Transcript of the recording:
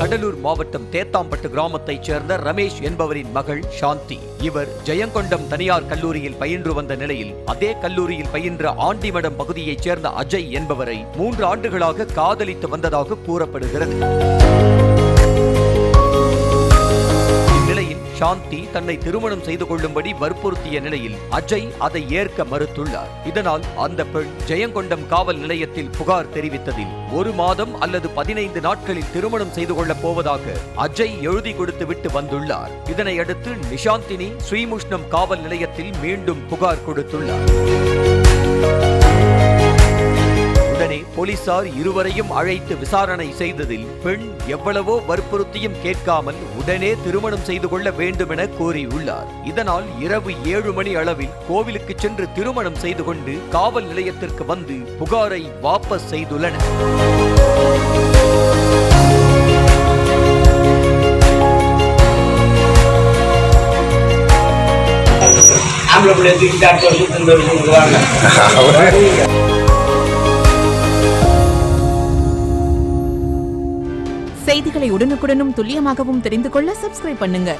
கடலூர் மாவட்டம் தேத்தாம்பட்டு கிராமத்தைச் சேர்ந்த ரமேஷ் என்பவரின் மகள் சாந்தி. இவர் ஜெயங்கொண்டம் தனியார் கல்லூரியில் பயின்று வந்த நிலையில் அதே கல்லூரியில் பயின்ற ஆண்டிமடம் பகுதியைச் சேர்ந்த அஜய் என்பவரை 3 ஆண்டுகளாக காதலித்து வந்ததாக கூறப்படுகிறது. இந்நிலையில் சாந்தி தன்னை திருமணம் செய்து கொள்ளும்படி வற்புறுத்திய நிலையில் அஜய் அதை ஏற்க மறுத்துள்ளார். இதனால் அந்த பெண் ஜெயங்கொண்டம் காவல் நிலையத்தில் புகார் தெரிவித்ததில் 1 மாதம் அல்லது 15 நாட்களில் திருமணம் செய்து கொள்ளப் போவதாக அஜய் எழுதி கொடுத்து விட்டு வந்துள்ளார். இதனையடுத்து நிஷாந்தினி ஸ்ரீமுஷ்ணம் காவல் நிலையத்தில் மீண்டும் புகார் கொடுத்துள்ளார். உடனே போலீசார் இருவரையும் அழைத்து விசாரணை செய்ததில் பெண் எவ்வளவோ வற்புறுத்தியும் கேட்காமல் உடனே திருமணம் செய்து கொள்ள வேண்டும் என கோரியுள்ளார். இதனால் இரவு 7 மணி அளவில் கோவிலுக்கு சென்று திருமணம் செய்து கொண்டு காவல் நிலையத்திற்கு வந்து புகாரை வாபஸ் செய்துள்ளனர். செய்திகளை உடனுக்குடனும் துல்லியமாகவும் தெரிந்து கொள்ள சப்ஸ்கிரைப் பண்ணுங்க.